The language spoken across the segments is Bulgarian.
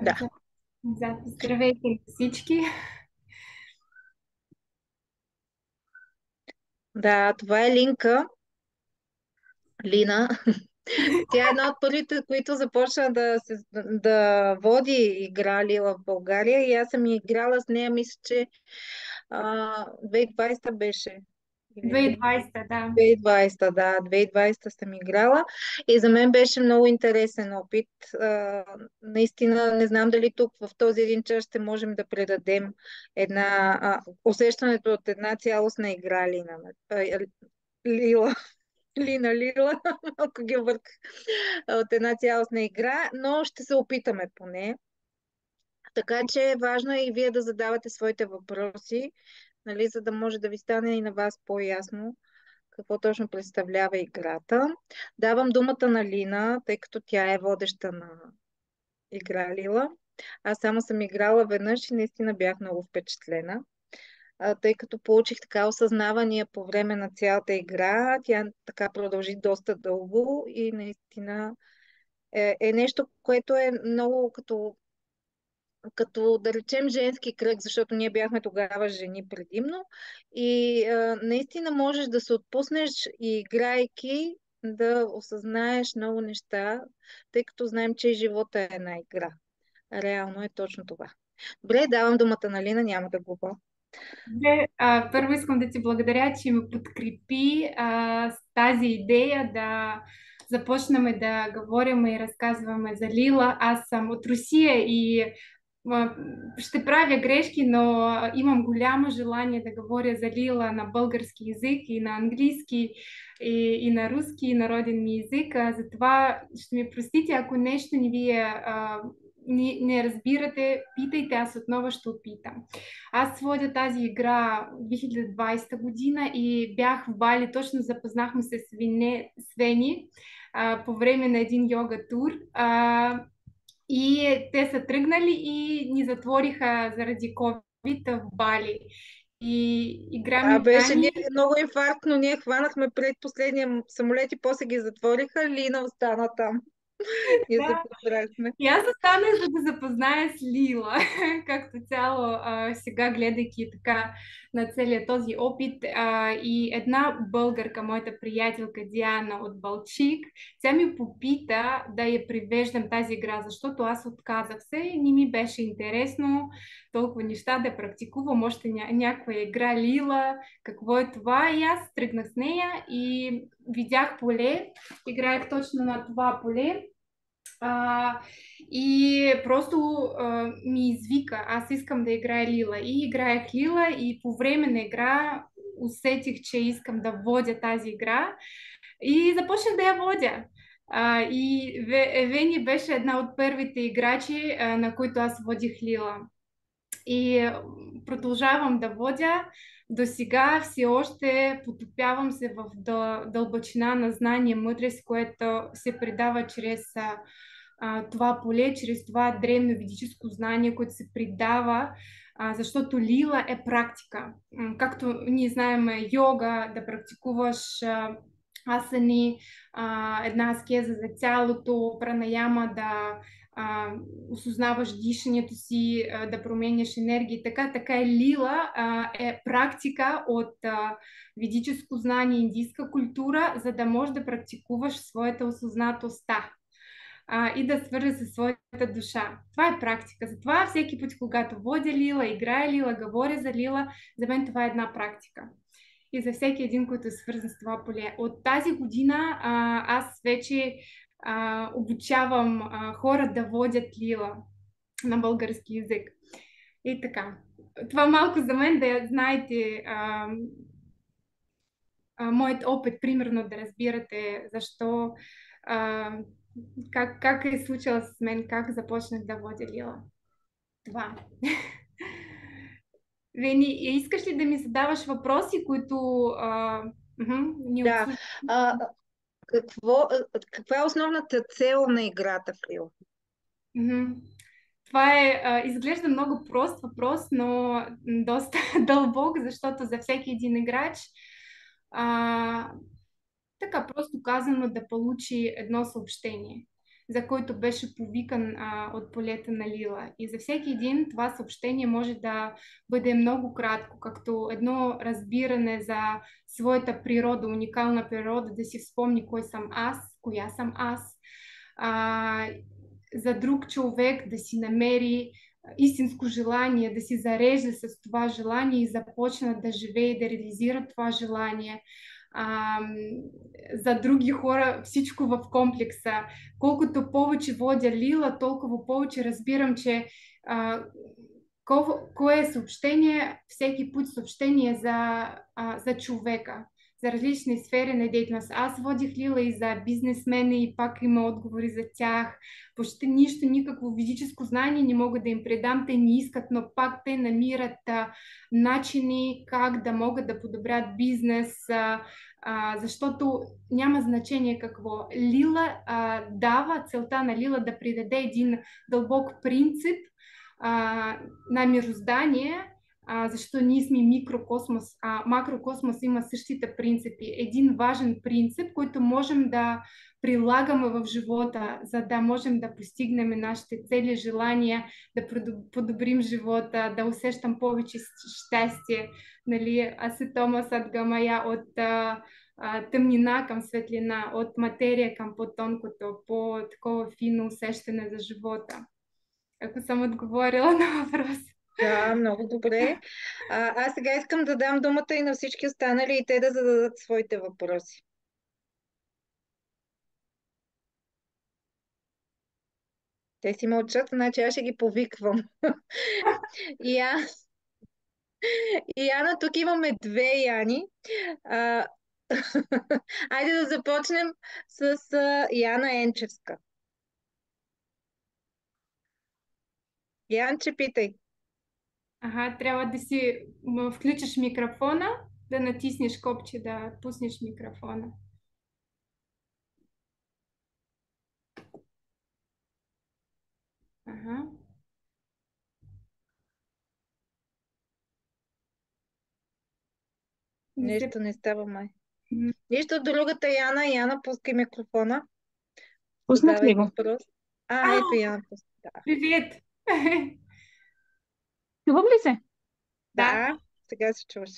Да, Здравейте на всички. да, това е Лина. Тя е една от първите, които започна да води игра Лила в България и аз съм играла с нея, мисля, че 2020 беше. Или 2020, да. 2020, да, 2020 съм играла и за мен беше много интересен опит. Наистина не знам дали тук в този един час ще можем да предадем усещането от една цялостна игра Лила. Лила, малко ги обърках от една цялостна игра, но ще се опитаме поне. Така че важно е и вие да задавате своите въпроси, нали, за да може да ви стане и на вас по-ясно какво точно представлява играта. Давам думата на Лина, тъй като тя е водеща на игра Лила. Аз само съм играла веднъж и наистина бях много впечатлена, тъй като получих така осъзнавания по време на цялата игра. Тя така продължи доста дълго и наистина е нещо, което е много като да речем женски кръг, защото ние бяхме тогава жени предимно и наистина можеш да се отпуснеш и играйки да осъзнаеш много неща, тъй като знаем, че и живота е една игра. Реално е точно това. Добре, давам думата на Лина, няма да губя. Първо искам да ти благодаря, че ме подкрепи с тази идея да започнем да говорим и разказваме за Лила. Аз съм от Русия и а, ще правя грешки, но имам голямо желание да говоря за Лила на български язик и на английски и на руски народен ми език. Затова ще ми простите, ако нещо не вие не разбирате, питайте, аз отново ще опитам. Аз водя тази игра 2020 година и бях в Бали, точно запознахме се с Вени по време на един йога тур. И те са тръгнали и ни затвориха заради COVID в Бали. И игра Да, ми ние Вани. много инфарктно, ние хванахме пред последния самолет и после ги затвориха, Лина остана там. Ние се Да, прибрахме. и аз останах за да запозная с Лила, както цяло сега гледайки така на целият този опит. И една българка, моята приятелка Диана от Балчик, тя ми попита да я привеждам тази игра, защото аз отказах се и не ми беше интересно толкова неща да практикувам, още някаква игра Лила, какво е това. И аз тръгнах с нея и видях поле, играех точно на това поле. А, и просто ми извика, аз искам да играя Лила. И играех Лила и по време на игра усетих, че искам да водя тази игра и започнах да я водя. И Вени беше една от първите играчи, на които аз водих Лила. И продължавам да водя. До сега все още потопявам се в дълбочина на знание, мъдрост, което се предава чрез това поле, чрез това древно ведическо знание, което се придава, защото лила е практика. Както ние знаем йога, да практикуваш асани, една аскеза за тялото, пранаяма, да осъзнаваш дишането си, да променяш енергия. Така е лила, е практика от ведическо знание, индийска култура, за да можеш да практикуваш своята осъзнатостта и да свържа със своята душа. Това е практика. Затова всеки път, когато водя лила, играя лила, говоря за лила, за мен това е една практика. И за всеки един, който е свързан с това поле. От тази година аз вече обучавам хора да водят лила на български язик. И така. Това малко за мен да знаете моят опит, примерно да разбирате защо, а, как е случило с мен, как започнах да водя Лила. Това. Вени, искаш ли да ми задаваш въпроси, които ни Да. обслужват? А, каква е основната цел на играта в Рил? Мгм. Това изглежда много прост въпрос, но доста дълбок, защото за всеки един играч а, така просто казано да получи едно съобщение. за който беше повикан от полета на Лила. И за всеки един това съобщение може да бъде много кратко, като едно разбиране за своята природа, уникална природа, да си спомни кой съм аз, коя съм аз. За друг човек да си намери истинско желание, да си зарежда с това желание и започна да живее и да реализира това желание. За други хора всичко в комплекса. Колкото повече водя Лила, толкова повече разбирам, че кое е съобщение, всеки път съобщение за човека, за различни сфери на деятелност. Аз водих Лила и за бизнесмени и пак има отговори за тях. Почти нищо, никакво физическо знание не мога да им предам. Те не искат, но пак те намират начини как да могат да подобрят бизнес, защото няма значение какво. Лила дава целта на Лила да придаде един дълбок принцип на мироздание, защото ние сме микрокосмос, а макрокосмос има същите принципи. Един важен принцип, който можем да прилагаме в живота, за да можем да постигнем нашите цели, желания, да подобрим живота, да усещам повече щастие. Нали, Асетома Садгамая от тъмнина към светлина, от материя към по-тонкото, по-такова фино усещане за живота. Ако съм отговорила на въпрос. Да, много добре. Аз сега искам да дам думата и на всички останали и те да зададат своите въпроси. Те си мълчат, значи аз ще ги повиквам. И аз, и Яна, тук имаме две Яни. А, Айде да започнем с Яна Енчевска. Янче, питай. Трябва да си включиш микрофона, да натиснеш копче, да пуснеш микрофона. Ага. Нещо не става май. Нищо, другата Яна. Яна, пускай микрофона. Пуснах Задавай ли го? въпрос. Ето Яна. Да. Привет! Чувам ли се? Да, сега се чуваш.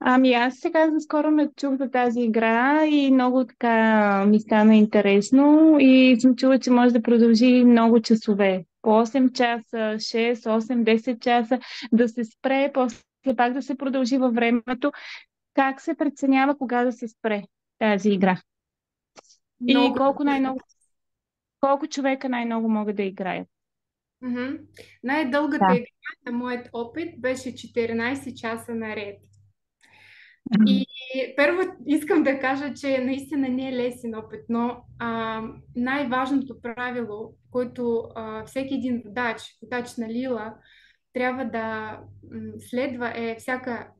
Аз сега скоро ме чух за тази игра и много така ми стана интересно и съм чула, че може да продължи много часове. По 8 часа, 6, 8, 10 часа, да се спре, после пак да се продължи във времето. Как се преценява кога да се спре тази игра? И Много колко човека най-много могат да играят? Най-дългата Да. игра на моят опит беше 14 часа наред. И първо искам да кажа, че наистина не е лесен опит, но най-важното правило, което всеки един водач на Лила, трябва да следва е всяка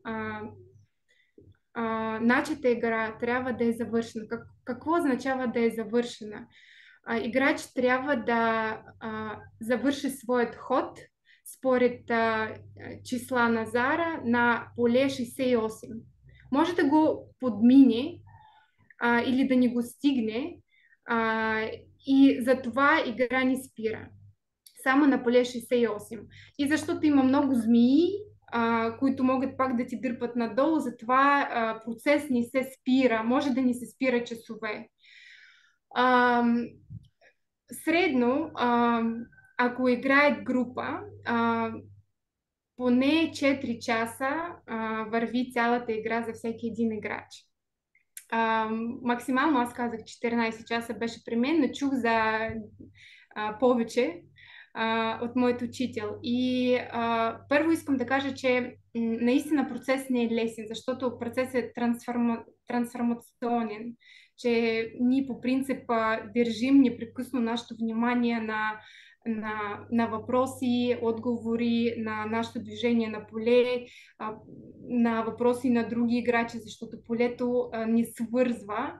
начата игра трябва да е завършена. Какво означава да е завършена? Играч трябва да завърши своят ход според числа на Зара на поле 68. Може да го подмине или да не го стигне и за това игра не спира. Само на поле 68. И защото има много змии, които могат пак да ти дърпат надолу, затова процес не се спира. Може да ни се спира часове. Средно, ако играят група, поне 4 часа върви цялата игра за всеки един играч. Максимално аз казах 14 часа беше при мен, но чух за повече от моят учител. И първо искам да кажа, че наистина процес не е лесен, защото процес е трансформационен, че ние по принцип държим непрекъсно нашето внимание на въпроси, отговори, на нашето движение на поле, на въпроси на други играчи, защото полето ни свързва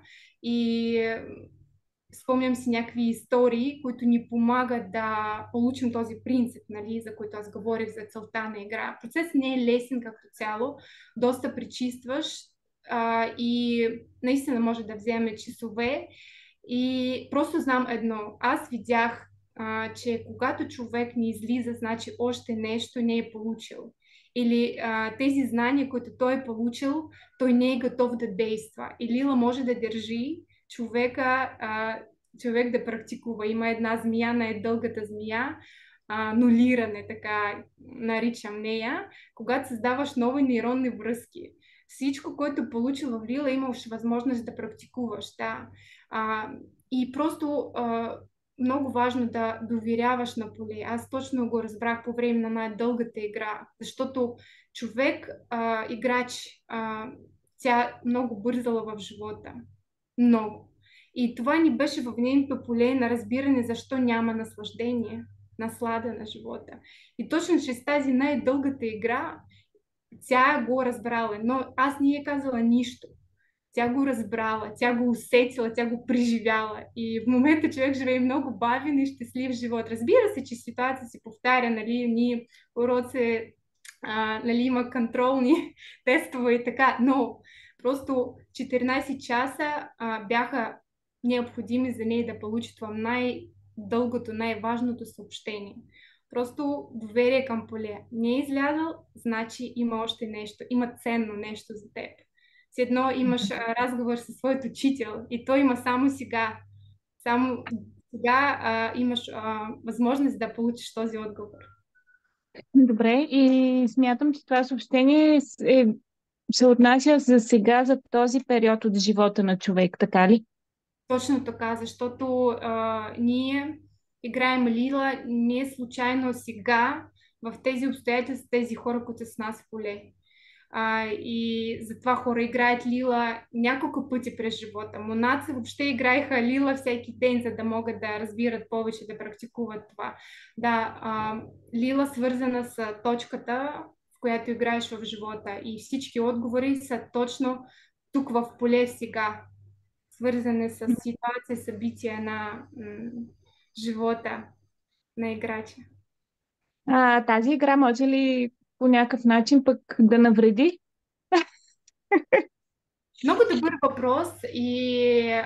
и спомням си някакви истории, които ни помагат да получим този принцип, нали, за който аз говорих за целта на игра. Процес не е лесен като цяло, доста пречистваш и наистина може да вземе часове. И просто знам едно. Аз видях, че когато човек не излиза, значи още нещо не е получил. Или тези знания, които той е получил, той не е готов да действа. И Лила може да държи човек да практикува. Има една змия, най-дългата змия, нулиране, така наричам нея, когато създаваш нови нейронни връзки. Всичко, което е получил в Лила, имаш възможност да практикуваш. Да. А, и просто много важно да доверяваш на поле. Аз точно го разбрах по време на най-дългата игра, защото човек, играч, тя много бързала в живота. Много. И това ни беше в нейното поле на разбиране защо няма наслаждение, наслада на живота. И точно чрез тази най-дългата игра тя го разбрала, но аз не е казала нищо. Тя го разбрала, тя го усетила, тя го преживяла. И в момента човек живее много бавен и щастлив живот. Разбира се, че ситуация се повтаря, нали, ние уроци, нали, има контролни тестове и така, но просто 14 часа бяха необходими за нея да получи това най-дългото, най-важното съобщение. Просто доверие към поле. Не е излязъл, значи има още нещо, има ценно нещо за теб. С едно имаш разговор със своят учител и той има само сега. Само сега имаш възможност да получиш този отговор. Добре, и смятам, че това съобщение се отнася за сега, за този период от живота на човек, така ли? Точно така, защото ние играем Лила не е случайно сега в тези обстоятелства, тези хора, които са с нас в поле. И затова хора играят Лила няколко пъти през живота. Монаци въобще играеха Лила всеки ден, за да могат да разбират повече, да практикуват това. Да, Лила свързана с точката, в която играеш в живота. И всички отговори са точно тук в поле сега, свързани с ситуация, събития на живота на играча. Тази игра може ли по някакъв начин пък да навреди? Много добър въпрос и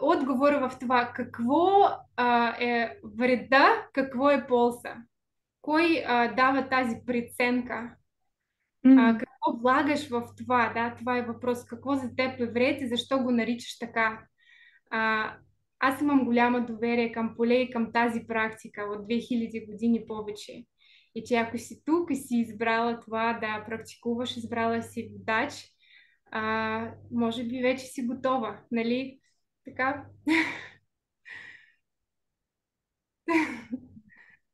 отговор в това какво е вреда, какво е полза. Кой дава тази преценка? М. Какво влагаш в това? Да, това е въпрос. Какво за теб е вред и защо го наричаш така? А, аз имам голямо доверие към поле и към тази практика от 2000 години повече. И че ако си тук и си избрала това да практикуваш, избрала си водач, може би вече си готова, нали? Така.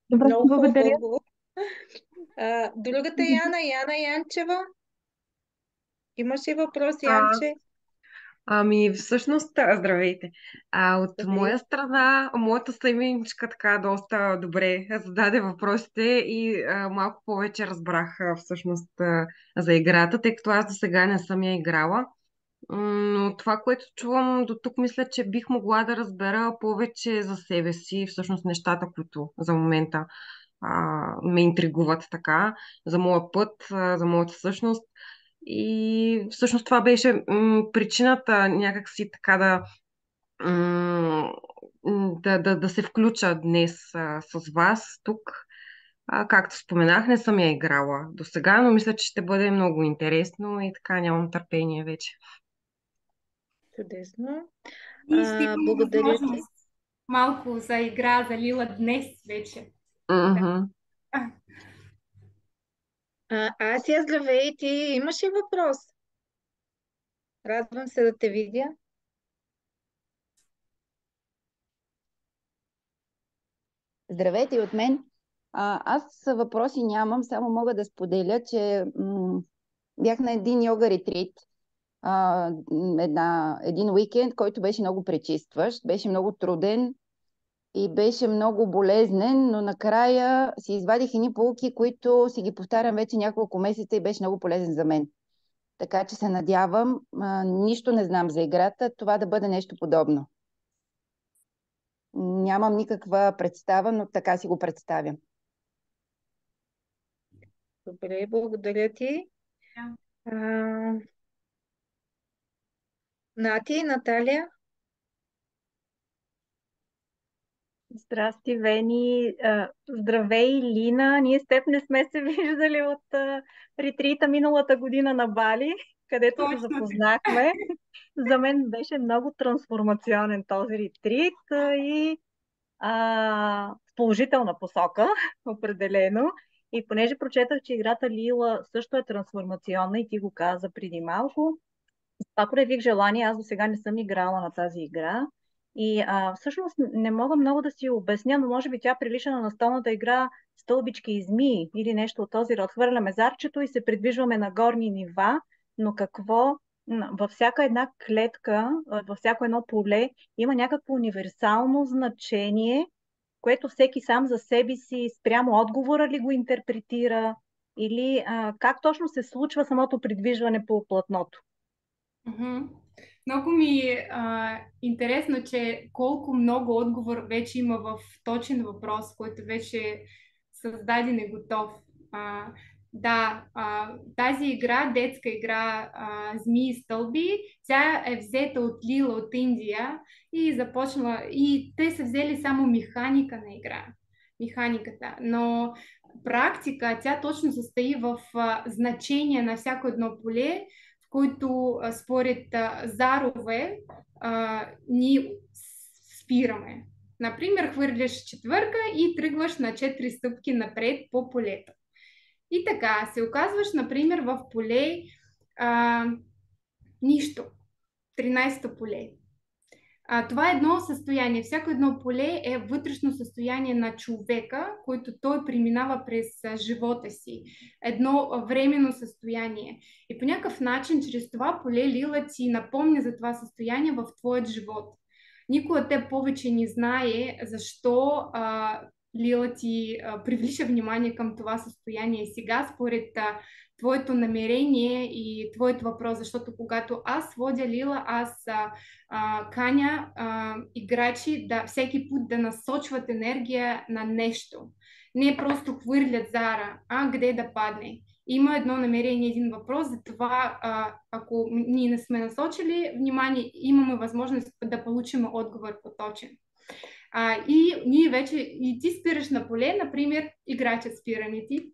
Добре, Много хубав благодаря. отговор. Другата Яна Янчева. Имаш ли въпрос, А, Янче? Ами, всъщност, здравейте. От Здравей. моя страна, моята съименичка така доста добре зададе въпросите и малко повече разбрах всъщност за играта, тъй като аз до сега не съм я играла. Но това, което чувам до тук, мисля, че бих могла да разбера повече за себе си, всъщност нещата, които за момента ме интригуват така, за моя път, за моята същност. И всъщност това беше причината някакси така м, да се включа днес с вас тук. Както споменах, не съм я играла до сега, но мисля, че ще бъде много интересно и така нямам търпение вече. Чудесно. И ще имаме Благодаря ти. възможност малко за игра, за Лила днес вече. Мгм. А, Асия, здравей, ти имаш ли въпрос? Радвам се да те видя. Здравейте и от мен. Аз въпроси нямам, само мога да споделя, че бях на един йога ретрит, един уикенд, който беше много пречистващ, беше много труден и беше много болезнен, но накрая си извадих едни поуки, които си ги повтарям вече няколко месеца и беше много полезен за мен. Така че се надявам, нищо не знам за играта, това да бъде нещо подобно. Нямам никаква представа, но така си го представям. Добре, благодаря ти. да. А, Нати, Наталия? Здрасти, Вени. Здравей, Лина. Ние с теб не сме се виждали от ретрита миналата година на Бали, където се Точно така. запознахме. За мен беше много трансформационен този ретрит и в положителна посока, определено. И понеже прочетах, че играта Лила също е трансформационна и ти го каза преди малко, това проявих желание. Аз до сега не съм играла на тази игра. И всъщност не мога много да си обясня, но може би тя прилича на настолната игра Стълбички и змии или нещо от този род. Хвърляме зарчето и се придвижваме на горни нива, но какво? Във всяка една клетка, във всяко едно поле има някакво универсално значение, което всеки сам за себе си спрямо отговора ли го интерпретира или как точно се случва самото придвижване по платното. Мгм. Много ми е интересно, че колко много отговор вече има в точен въпрос, който вече е създаден и готов. А, да, тази игра, детска игра Змии и стълби, тя е взета от Лила от Индия и започнала. И те са взели само механика на игра. Механиката. Но практика, тя точно състои в значение на всяко едно поле, които според зарове ни спираме. Например, хвърляш четвърка и тръгваш на 4 стъпки напред по полето. И така, се оказваш, например, в поле нищо. 13-то поле. Това е едно състояние. Всяко едно поле е вътрешно състояние на човека, който той преминава през живота си. Едно временно състояние. И по някакъв начин, чрез това поле, Лила ти напомня за това състояние в твоят живот. Никой от теб повече не знае защо Лила ти привлича внимание към това състояние сега, според твоето намерение и твоят въпрос, защото когато аз водя Лила, аз каня играчи всеки път да насочват енергия на нещо. Не просто хвърлят зара, къде да падне. Има едно намерение, един въпрос, за това ако ние не сме насочили внимание, имаме възможност да получим отговор по-точен. И ние вече, и ти спираш на поле, например, играчът спира не ти,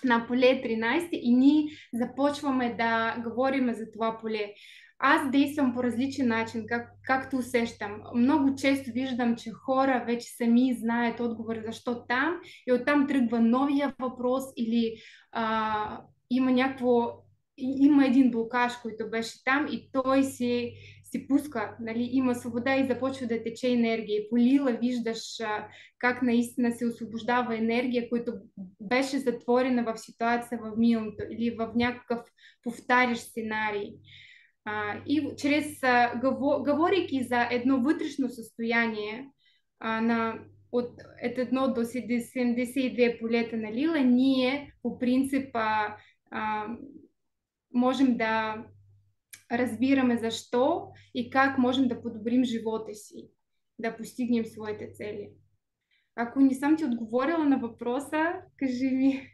на поле 13 и ние започваме да говорим за това поле. Аз действам по различен начин, както усещам. Много често виждам, че хора вече сами знаят отговор защо там и оттам тръгва новия въпрос или има един блокаж, който беше там и той си пуска, нали, има свобода и започва да тече енергия. По Лила виждаш как наистина се освобождава енергия, която беше затворена в ситуация в миналото или в някакъв повтарящ сценарий. И чрез, говорейки за едно вътрешно състояние от 1 до 72 полета на Лила, ние по принцип можем да разбираме защо и как можем да подобрим живота си, да постигнем своите цели. Ако не съм ти отговорила на въпроса, кажи ми.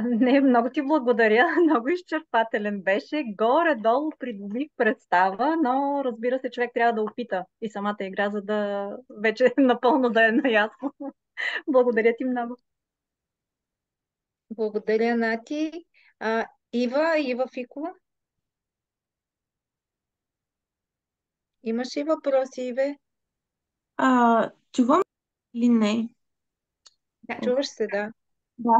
Не, много ти благодаря. Много изчерпателен беше. Горе-долу придобих представа, но разбира се, човек трябва да опита и самата игра, за да вече напълно да е наясно. Благодаря ти много. Благодаря, Нати. Ива Фикова? Имаш ли въпроси, Иве? Чувам или не? Да. Чуваш се, да. Да.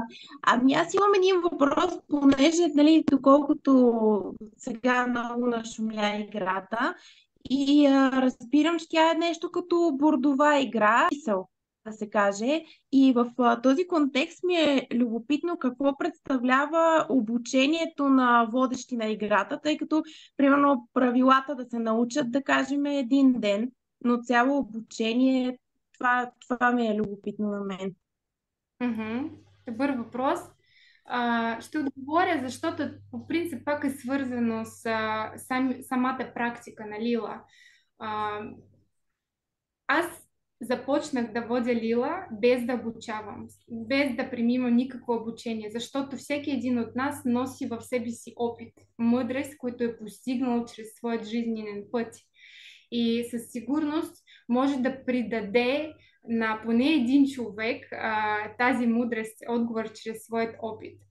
Ами аз имам един въпрос, понеже, нали, доколкото сега много нашумя играта и разбирам, че тя е нещо като бордова игра, мисъл, да се каже. И в този контекст ми е любопитно какво представлява обучението на водещи на играта, тъй като, примерно, правилата да се научат, да кажем, един ден, но цяло обучение, това ми е любопитно на мен. Добър въпрос. Ще отговоря, защото по принцип пак е свързано с самата практика на Лила. Аз започнах да водя Лила без да обучавам, без да преминам никакво обучение, защото всеки един от нас носи в себе си опит, мъдрост, който е постигнал чрез своят жизненен път. и със сигурност може да придаде на поне един човек тази мудрост, отговор чрез своят опит.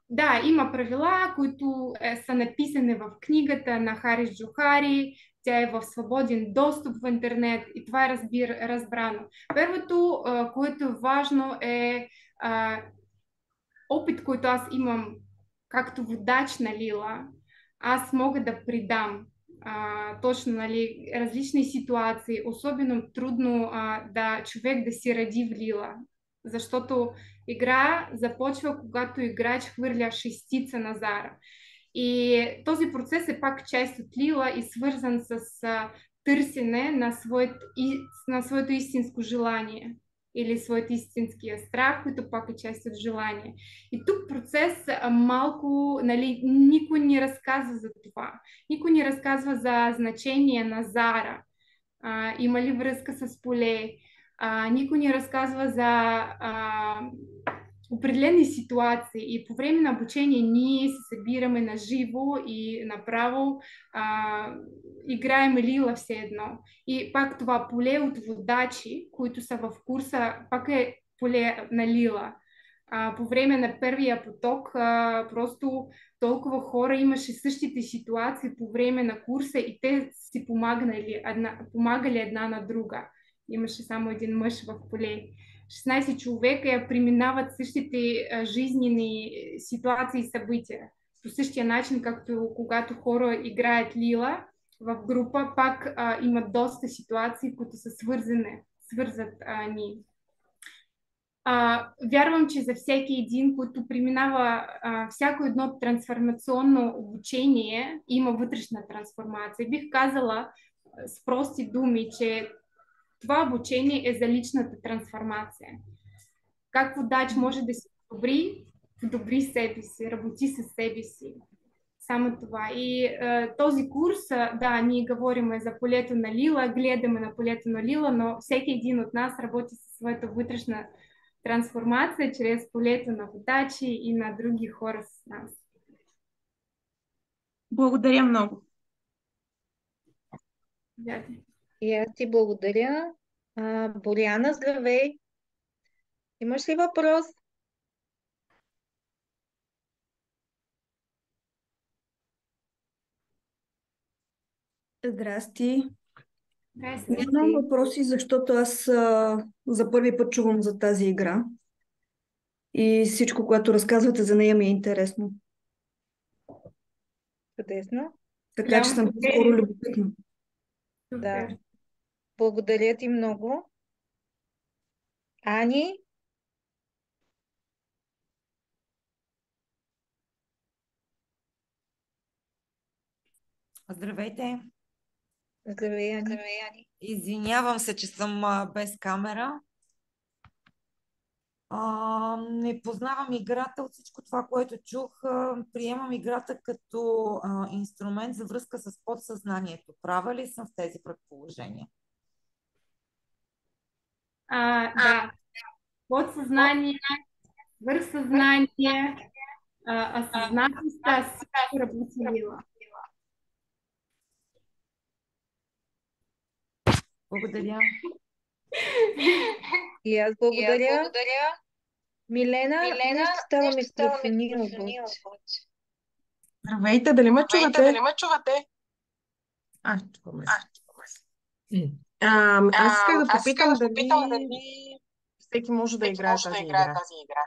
Да, има правила, които са написани в книгата на Харис Джохари. Тя е в свободен достъп в интернет и това е разбрано. Първото, което е важно, е опит, който аз имам както водач на Лила. Аз мога да придам точно, нали, различни ситуации, особено трудно да човек да си ради в Лила. Защото игра започва, когато играч хвърля шестица на Зара. И този процес е пак част от Лила и свързан с търсене на своето истинско желание или своят истинския страх, който пак е част от желание. И тук процес малко, нали, никой не разказва за това. Никой не разказва за значение на Зара. Има ли връзка с поле? Никой не разказва за определени ситуации и по време на обучение ние се събираме на живо и направо играем Лила все едно. И пак това поле от водачи, които са в курса, пак е поле на Лила. По време на първия поток просто толкова хора имаше същите ситуации по време на курса и те си помагали една на друга. Имаше само един мъж в поле. 16 човека я преминават същите жизнени ситуации и събития. По същия начин, както когато хора играят Лила в група, пак има доста ситуации, които са свързват ни. Вярвам, че за всеки един, който преминава всяко едно трансформационно обучение, има вътрешна трансформация. Бих казала с прости думи, че това обучение е за личната трансформация. Как водач може да се подобри себе си, работи със себе си. Само това. И този курс, да, ние говорим за полето на Лила, гледаме на полето на Лила, но всеки един от нас работи със своята вътрешна трансформация чрез полето на водачи и на други хора с нас. Благодаря много. И аз ти благодаря. Боряна, здравей! Имаш ли въпрос? Здрасти. Здрасти. Нямам въпроси, защото аз за първи път чувам за тази игра. И всичко, което разказвате за нея, ми е интересно. Чудесно. Така че съм скоро любопитна. Да. Благодаря ти много. Ани? Здравейте! Здравей, Ани. Извинявам се, че съм без камера. Не познавам играта от всичко това, което чух. Приемам играта като инструмент за връзка с подсъзнанието. Права ли съм в тези предположения? Да. Подсъзнание, свърхсъзнание, съзнателността си работи Лила. Благодаря. И аз благодаря. Милена, нещо става микрофония отвъд. Здравейте, дали ме чувате? Чуваме се. Аз исках да попитам дали всеки може да играе тази игра.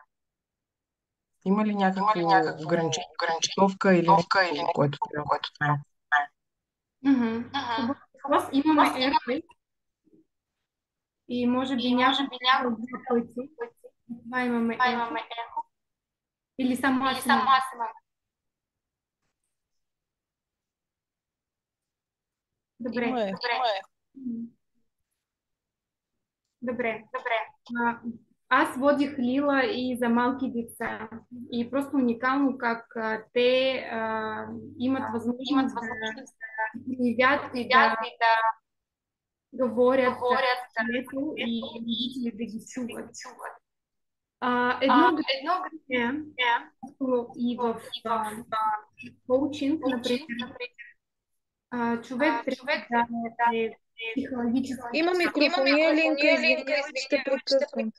Има ли някакво ограничение, подготовка или нещо, което трябва да знае? Имаме Airplay и може би няколко пъти. Това имаме Echo. Или само аз имам. Добре. Аз водих Лила и за малки деца. И просто уникално как те имат възможност да видят и да говорят лесно и да ги чуват. Едно време и в коучинг, например, човек трябва да е психологически. Има микрофония, Линка, извинявай, че те прекъсвам.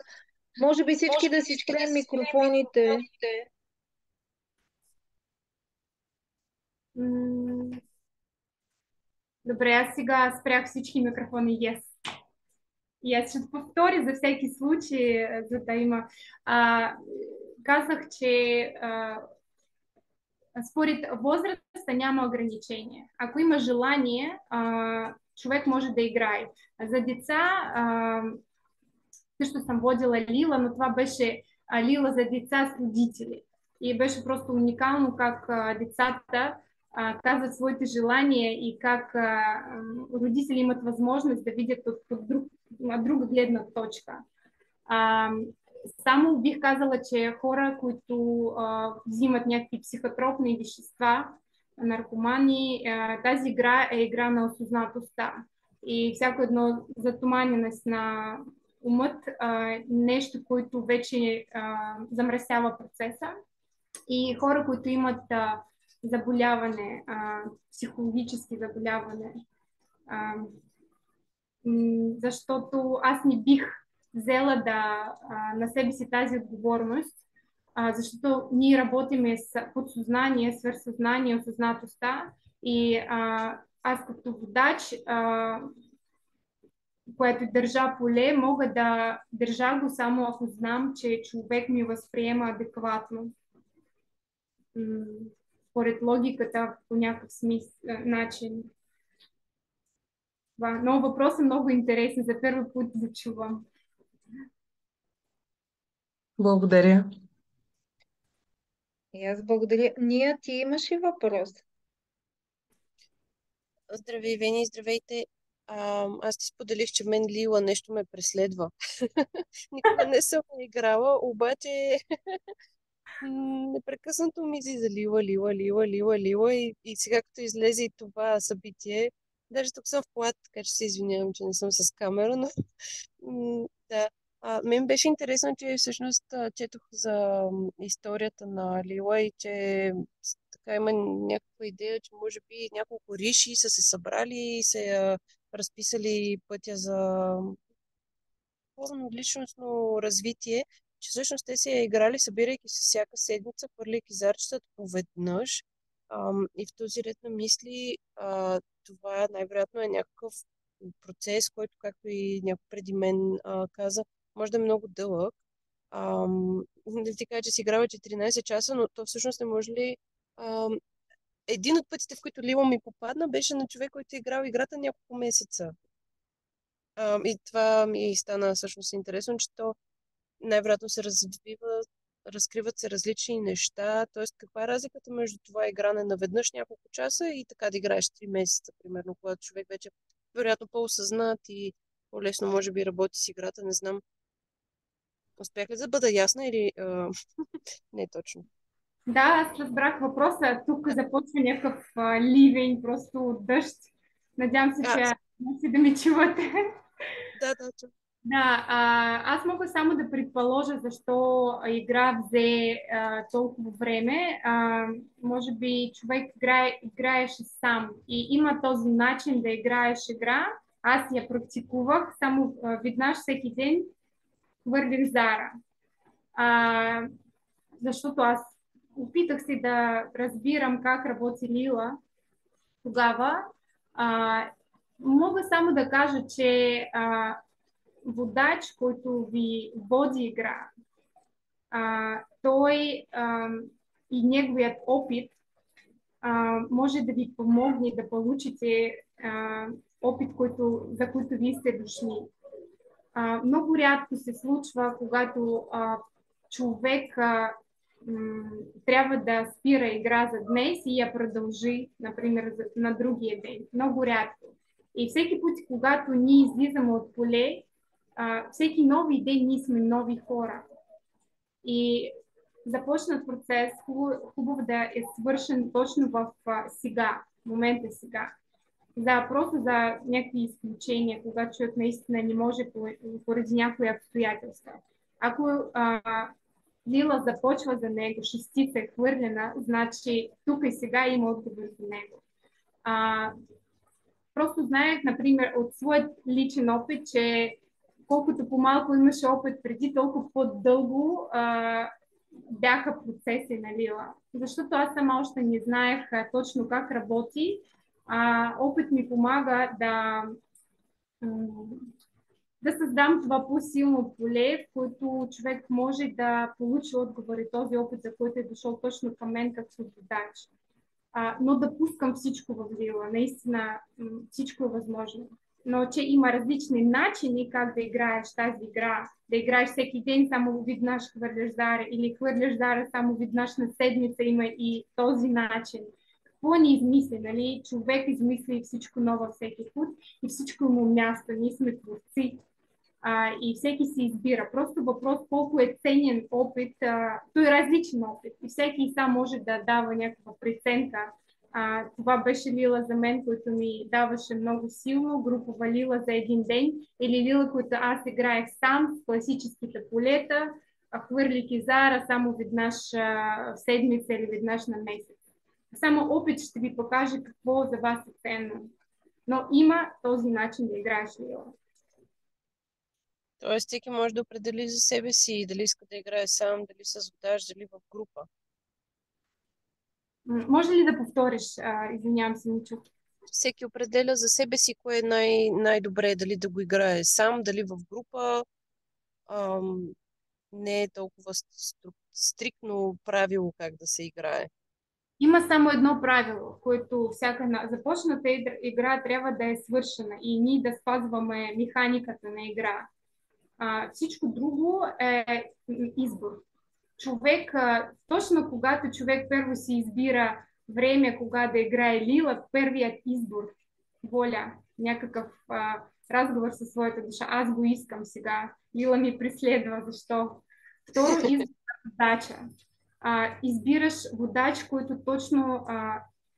Може би всички да си спрем микрофоните. Добре, аз сега спрях всички микрофони. Yes. И аз ще повторя за всеки случай, за да има. Казах, че според възрастта няма ограничения. Ако има желание, човек може да играе. За деца също съм водила Лила, но това беше Лила за деца с родители. И беше просто уникално как децата казват своите желания и как родители имат възможност да видят от друга гледна точка. Само бих казала, че хора, които взимат някакви психотропни вещества, наркомани, тази игра е игра на осъзнатостта. И всяко едно затуманеност на умът, нещо, което вече замърсява процеса. И хора, които имат заболяване, психологически заболяване, защото аз не бих взела на себе си тази отговорност, защото ние работиме с подсъзнание, свърхсъзнание, осъзнатостта и аз като водач, което държа поле, мога да държа го само ако знам, че човек ми възприема адекватно. Според логиката по някакъв начин. Но въпросът е много интересен. За първи път го чувам. Благодаря. И аз благодаря. Ния, ти имаш ли въпрос? Здравей, Вени, здравейте. Аз ти споделих, че мен Лила нещо ме преследва. Никога не съм играла, обаче непрекъснато ми излиза Лила и сега като излезе и това събитие, даже тук съм в колата, така че се извинявам, че не съм с камера, но да. Мен беше интересно, че всъщност четох за историята на Лила и че така има някаква идея, че може би няколко риши са се събрали и се разписали пътя за личностно развитие, че всъщност те се играли, събирайки се всяка седмица, хвърляйки зарчетата поведнъж. И в този ред на мисли това най-вероятно е някакъв процес, който, както и някой преди мен каза, може да е много дълъг. Да ти кажа, че си играва 14 часа, но то всъщност не може ли... един от пътите, в които Лила ми попадна, беше на човек, който е играл играта няколко месеца. И това ми стана всъщност интересно, че то най-вероятно се развива, разкриват се различни неща. Тоест, каква е разликата между това игране наведнъж няколко часа и така да играеш 3 месеца, примерно, когато човек вече вероятно по-осъзнат и по-лесно може би работи с играта, не знам. Успях ли да бъда ясна или не точно? Да, аз разбрах въпроса. Тук започва някакъв ливень, просто дъжд. Надявам се, че можете да ми чувате. Да. Да, аз мога само да предположа защо игра взе толкова време. Може би човек играеше сам и има този начин да играеш игра. Аз я практикувах, само веднъж всеки ден хвърлих зара. Защото аз опитах се да разбирам как работи Лила тогава. Мога само да кажа, че водач, който ви води игра, той и неговият опит може да ви помогне да получите опит, за който вие сте дошли. Много рядко се случва, когато човек трябва да спира игра за днес и я продължи, например, на другия ден. Много рядко. И всеки път, когато ние излизаме от поле, всеки нови ден ние сме нови хора. И започнат процес, хубаво да е свършен точно в сега, момента сега. Просто за някакви изключения, когато човек наистина не може поради някои обстоятелства. Ако Лила започва за него, шестица е хвърлена, значи тук и сега има отговор за него. просто знаех, например, от своят личен опит, че колкото по-малко имаше опит преди, толкова по-дълго бяха процеси на Лила. Защото аз сама още не знаех точно как работи. Опит ми помага да създам това по-силно поле, в което човек може да получи отговори, този опит, за който е дошъл точно към мен като водач. Но да пускам всичко в Лила. Наистина всичко е възможно. Но че има различни начини как да играеш тази игра. Да играеш всеки ден само веднъж хвърляш дара или хвърляш дара само веднъж на седмица, има и този начин. Какво ни измисли, нали? Човек измисли всичко ново всеки път и всичко му място. Ние сме творци. И всеки си избира. Просто въпрос колко е ценен опит. Той е различен опит и всеки сам може да дава някаква преценка. Това беше Лила за мен, който ми даваше много силно, групова Лила за един ден или Лила, който аз играех сам с класическите полета, хвърляйки зара само веднъж в седмица или веднъж на месец. Само опит ще ви покаже какво за вас е ценно. Но има този начин да играеш Лила. Тоест, всеки може да определи за себе си дали иска да играе сам, дали с водач, дали в група. Може ли да повториш? Извинявам се, не чух. Всеки определя за себе си кое е най-добре, дали да го играе сам, дали в група. Не е толкова стриктно правило как да се играе. Има само едно правило, което всяка започната игра трябва да е свършена и ние да спазваме механиката на игра. Всичко друго е избор. Човек, точно когато човек първо си избира време, кога да играе Лила, първият избор, воля, някакъв разговор със своята душа. Аз го искам сега. Лила ми преследва. Защо? Второ, избор задача. Избираш водач, който точно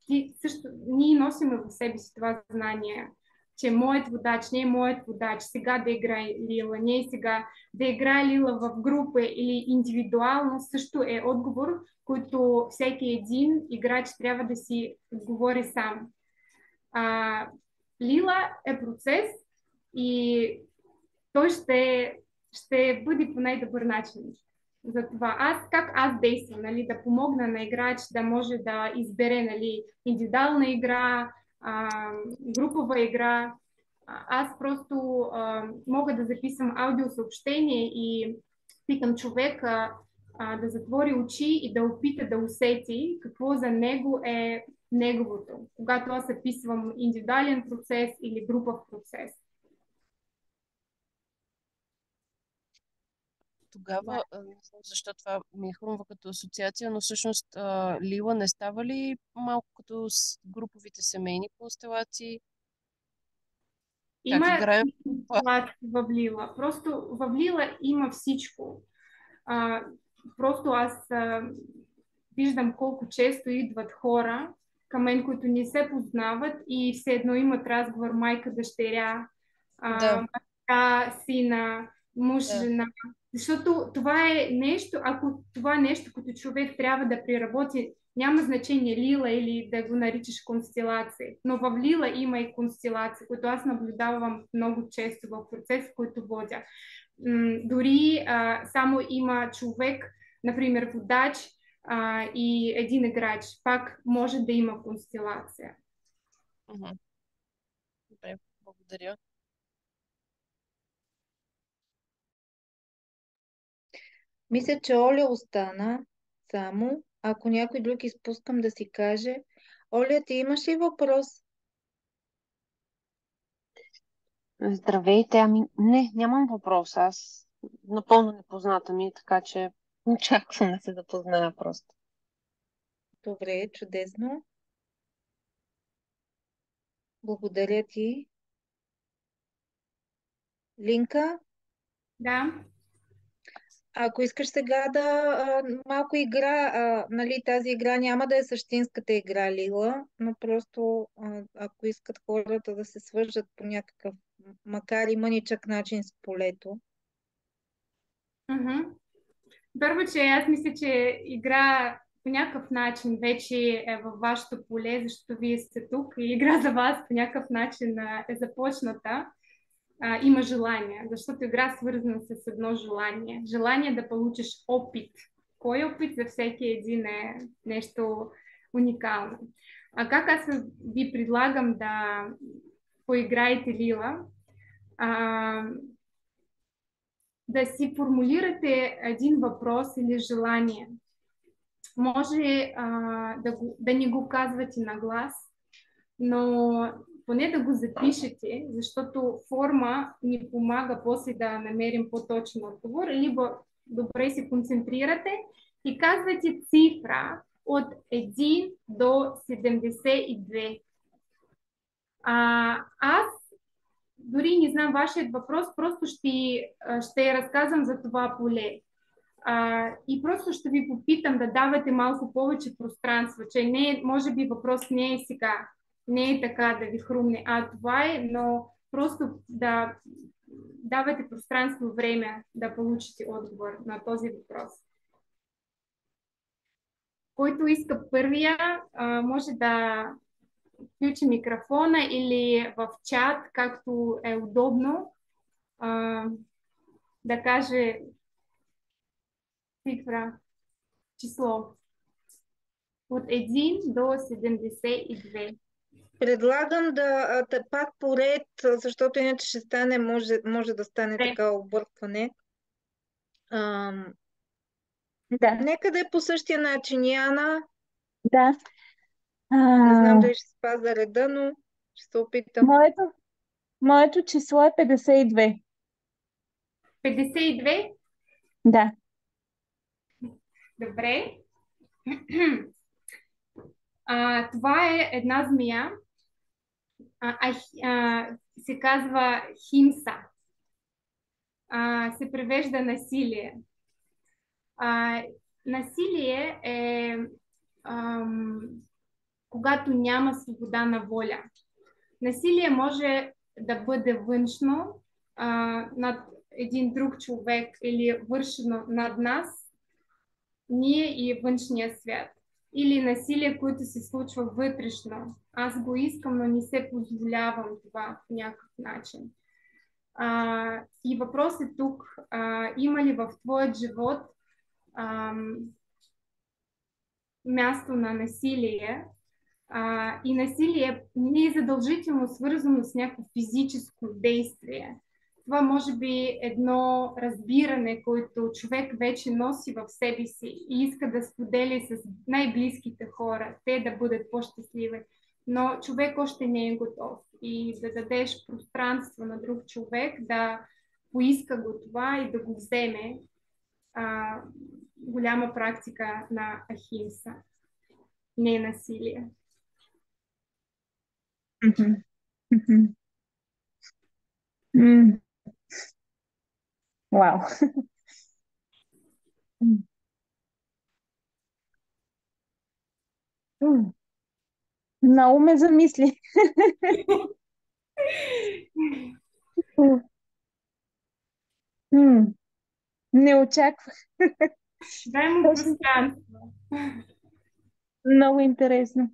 ти също, ние носим в себе си това знание, че моят водач не е моят водач, сега да играе Лила, не е сега да играе Лила в група или индивидуално, също е отговор, който всеки един играч трябва да си отговори сам. Лила е процес и той ще бъде по най-добър начин. Затова как аз действам, нали, да помогна на играч да може да избере, нали, индивидуална игра, групова игра. Аз просто мога да записвам аудиосъобщение и питам човека да затвори очи и да опита да усети какво за него е неговото, когато аз записвам индивидуален процес или групов процес. Тогава, не знам защо това ми е хрумва като асоциация, но всъщност Лила не става ли малко като с груповите семейни констелации? Има Как играем? в Лила. Просто в Лила има всичко. Просто аз виждам колко често идват хора към мен, които не се познават и все едно имат разговор майка, дъщеря, майка, сина, мъж, жена. Защото това е нещо, ако това е нещо, като човек трябва да приработи, няма значение Лила или да го наричаш констелация. Но в Лила има и констелация, които аз наблюдавам много често в процес, който водя. Дори само има човек, например водач и един играч, пак може да има констелация. Добре, благодаря. Мисля, че Оля остана само. Ако някой друг изпускам да си каже. Оля, ти имаш ли въпрос? Здравейте, не, нямам въпрос. Аз напълно непозната ми, така че очаквам да се запозная просто. Добре, чудесно. Благодаря ти. Линка? Да. Ако искаш сега да малко игра, нали, тази игра няма да е същинската игра Лила, но просто ако искат хората да се свържат по някакъв, макар и мъничък начин с полето. Първо, че аз мисля, че игра по някакъв начин вече е във вашето поле, защото вие сте тук и игра за вас по някакъв начин е започната, има желание, защото игра свързана с едно желание. Желание да получиш опит. Кой опит за всеки един е нещо уникално. А как аз ви предлагам да поиграете Лила? Да си формулирате един въпрос или желание. Може да не го казвате на глас, но поне да го запишете, защото форма ни помага после да намерим по-точен отговор, либо добре се концентрирате и казвате цифра от 1 до 72. Аз дори не знам вашият въпрос, просто ще разказвам за това поле. И просто ще ви попитам да давате малко повече пространство, че не, може би въпрос не е сега, не е така да ви хрумне, това е, но просто да давате пространство, време да получите отговор на този въпрос. Който иска първия, може да включи микрофона или в чат, както е удобно, да каже цифра, число от 1 до 72. Предлагам да пак поред, защото иначе ще стане, може да стане така объркване. Да. Нека да е по същия начин, Яна. Да. Не знам дали ще спазя реда, но ще се опитам. Моето число е 52. 52? Да. Добре. Това е една змия. Се казва химса. Се превежда насилие. Насилие е когато няма свобода на воля. Насилие може да бъде външно над един друг човек или вършено над нас, ние и външния свят. Или насилие, което се случва вътрешно. Аз го искам, но не се позволявам това по някакъв начин. И въпросът тук, има ли в твоят живот място на насилие? И насилие не е задължително свързано с някакво физическо действие. Това може би едно разбиране, което човек вече носи в себе си и иска да сподели с най-близките хора, те да бъдат по-щастливи. Но човек още не е готов. И да дадеш пространство на друг човек, да поиска го това и да го вземе, голяма практика на ахимса. Не е насилие. Вау. Много ме замисли. Не очаквах. Дай му пространство. Много интересно.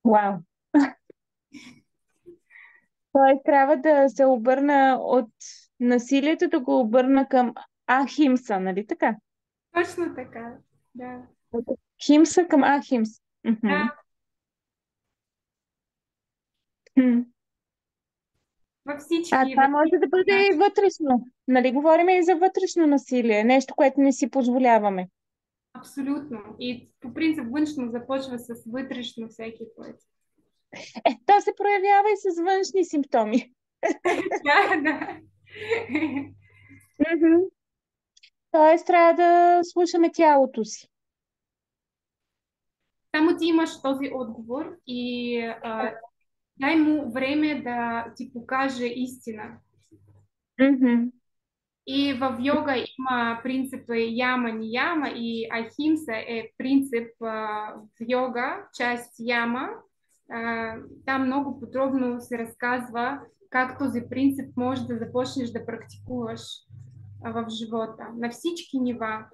Вау. Той трябва да се обърна от насилието, да го обърна към Ахимса, нали така? Точно така, да. От Химса към Ахимс. Да. Във всички. Това може да бъде и вътрешно. Нали говорим и за вътрешно насилие, нещо, което не си позволяваме. Абсолютно. И по принцип външно започва с вътрешно всеки път. То се проявява и с външни симптоми. Да. Тоест трябва да слушаме тялото си. Само ти имаш този отговор и дай му време да ти покаже истина. И в йога има принцип яма ни яма и ахимса е принцип в йога, част яма. Там много подробно се разказва как този принцип може да започнеш да практикуваш. в живота, на всички нива,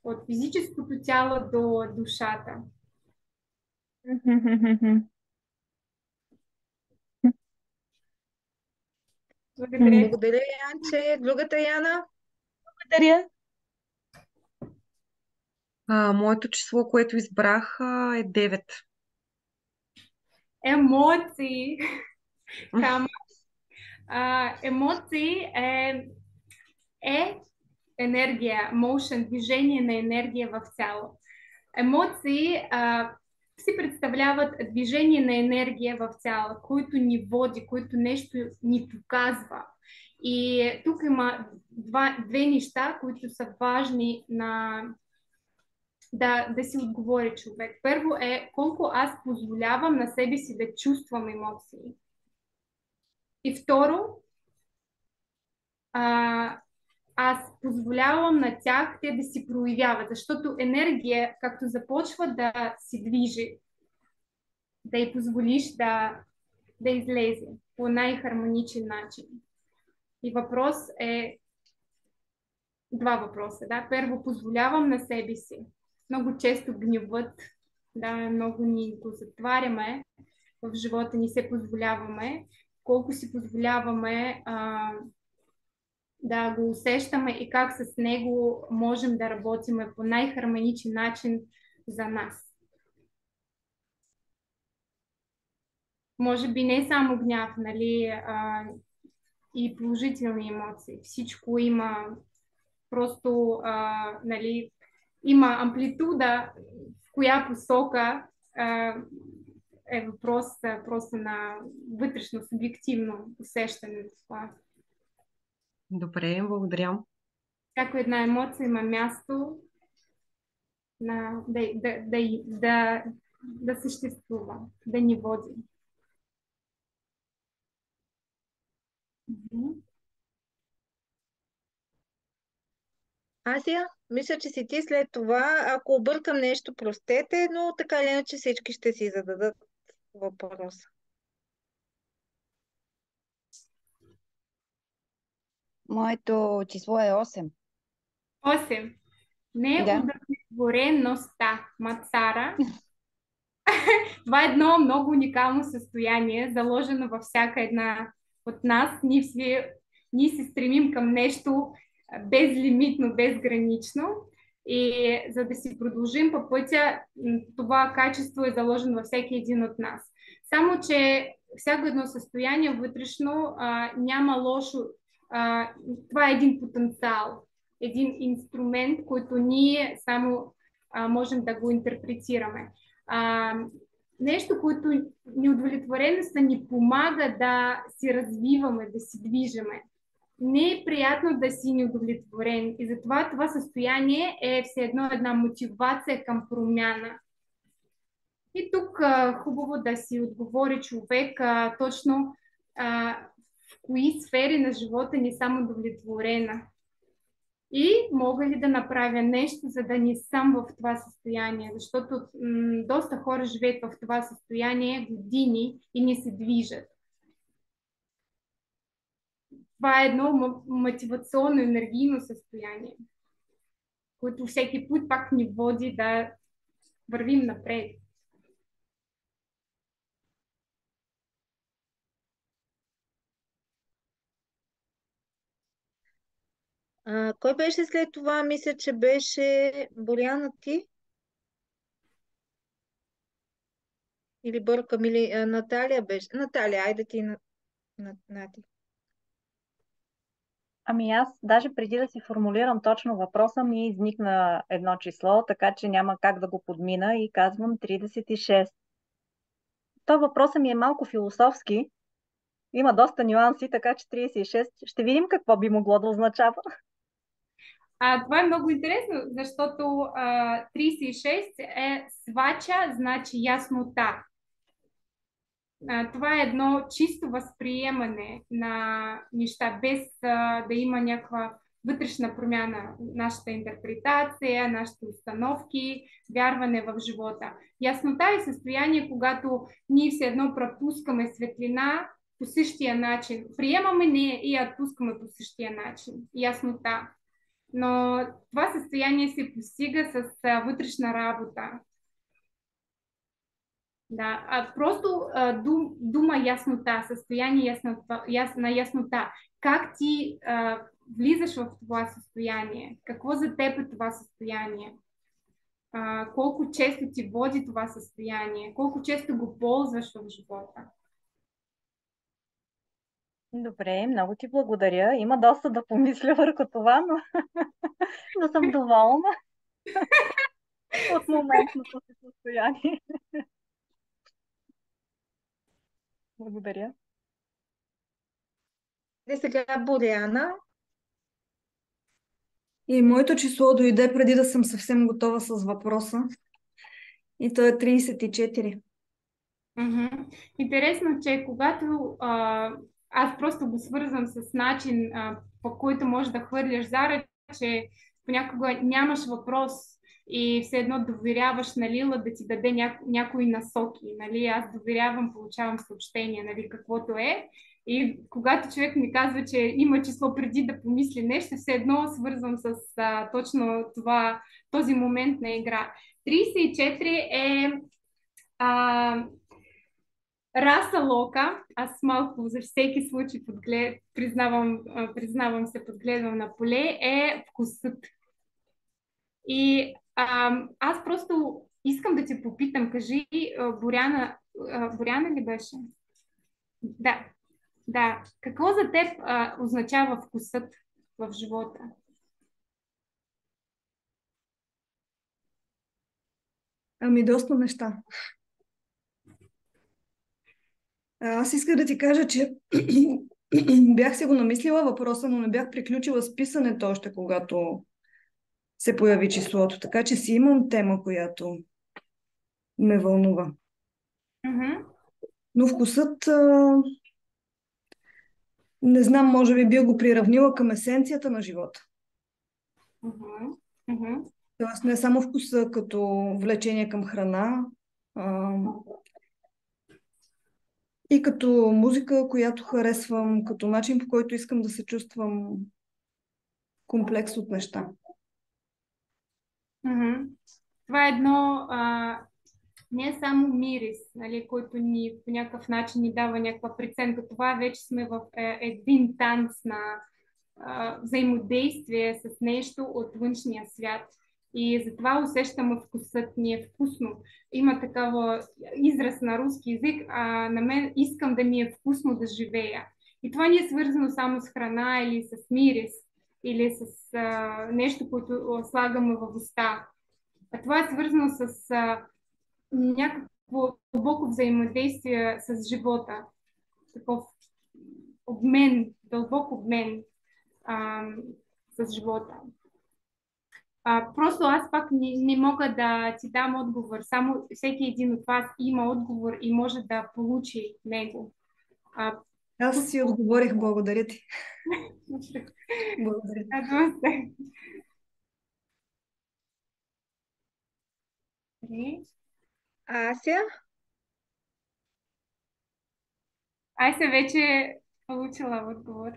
от физическото тяло до душата. Благодаря. Благодаря, Янче. Другата Яна? Благодаря. Моето число, което избрах, е 9. Емоции. Кама. Емоции е енергия, motion, движение на енергия в цяло. Емоции си представляват движение на енергия в цяло, който ни води, който нещо ни показва. И тук има две неща, които са важни да си отговори човек. Първо е колко аз позволявам на себе си да чувствам емоции. И второ, аз позволявам на тях те да си проявяват, защото енергия, както започва да се движи, да й позволиш да излезе по най-хармоничен начин. И въпрос е два въпроса. Да? Първо, позволявам на себе си. Много често гневът, много ни го затваряме, в живота ни се позволяваме. Колко си позволяваме да го усещаме и как с него можем да работим по най-хармоничен начин за нас. Може би не само гняв, нали, и положителни емоции. Всичко има просто, нали, има амплитуда, в коя посока е въпрос просто на вътрешно, субективно усещане за това. Добре, благодаря. Всяко една емоция има място да съществува, да ни води. Асия, мисля, че си ти след това. Ако объркам нещо, простете, но така или иначе всички ще си зададат въпроса. Моето число е 8. 8. Неудовлетвореността. Мацара. Това е едно много уникално състояние, заложено във всяка една от нас. Ние се стремим към нещо безлимитно, безгранично. И за да си продължим по пътя, това качество е заложено във всеки един от нас. Само, че всяко едно състояние вътрешно няма лошо. Това е един потенциал, един инструмент, който ние само можем да го интерпретираме. Нещо, което неудовлетвореността ни помага да си развиваме, да си движаме. Не е приятно да си неудовлетворен и затова това състояние е все едно една мотивация към промяна. И тук хубаво да си отговори човек точно в кои сфери на живота ни съм удовлетворена. И мога ли да направя нещо, за да не съм в това състояние, защото доста хора живеят в това състояние години и не се движат. Това е едно мотивационно, енергийно състояние, което всеки път пак ни води да вървим напред. Кой беше след това? Мисля, че беше Боряна ти? Или бъркам, или Наталия беше. Наталия, айде ти Нати. Ами аз, даже преди да си формулирам точно въпроса, ми изникна едно число, така че няма как да го подмина и казвам 36. То въпросът ми е малко философски. Има доста нюанси, така че 36. Ще видим какво би могло да означава. Това е много интересно, защото 36 е свача, значи яснота. Това е едно чисто възприемане на неща, без да има някаква вътрешна промяна, нашата интерпретация, нашите установки, вярване в живота. Яснота е състояние, когато ние все едно пропускаме светлина по същия начин. Приемаме не и отпускаме по същия начин. Яснота. но това състояние се постига с вътрешна работа. Да, просто дума яснота, състояние на яснота. Как ти влизаш в това състояние? Какво за теб е това състояние? Колко често ти води това състояние? Колко често го ползваш в живота? Добре, много ти благодаря. Има доста да помисля върху това, но съм доволна от моментното си състояние. Благодаря. И сега Боряна. И моето число дойде преди да съм съвсем готова с въпроса. И то е 34. Интересно, че когато аз просто го свързвам с начин, по който можеш да хвърляш зара, че понякога нямаш въпрос и все едно доверяваш на Лила да ти даде някои насоки. Нали? Аз доверявам, получавам съобщение, нали, каквото е. И когато човек ми казва, че има число преди да помисли нещо, все едно свързвам с точно този момент на игра. 34 е раса лока. Аз малко за всеки случай признавам се, подгледвам на поле, е вкусът. И аз просто искам да те попитам, кажи, Боряна ли беше? Да. Какво за теб означава вкусът в живота? Ами, доста неща. Аз исках да ти кажа, че бях си го намислила въпроса, но не бях приключила с писането още, когато се появи числото. Така че си имам тема, която ме вълнува. Но вкусът, не знам, може би бил го приравнила към есенцията на живота. Тоест не само вкуса като влечение към храна, и като музика, която харесвам, като начин, по който искам да се чувствам, комплекс от неща. Това е едно не е само мирис, нали, който ни по някакъв начин ни дава някаква преценка. Това вече сме в един танц на взаимодействие с нещо от външния свят. И затова усещам вкусът ми е вкусно. Има такава израз на руски език, на мен искам да ми е вкусно да живея. И това не е свързано само с храна или с мирис, или с нещо, което слагаме в уста. А това е свързано с някакво дълбоко взаимодействие с живота. Такъв обмен, дълбок обмен с живота. Просто аз пак не мога да ти дам отговор. Само всеки един от вас има отговор и може да получи него. Аз си отговорих, благодаря ти. Благодаря. Радвам се. Ася? Ася вече получила отговор.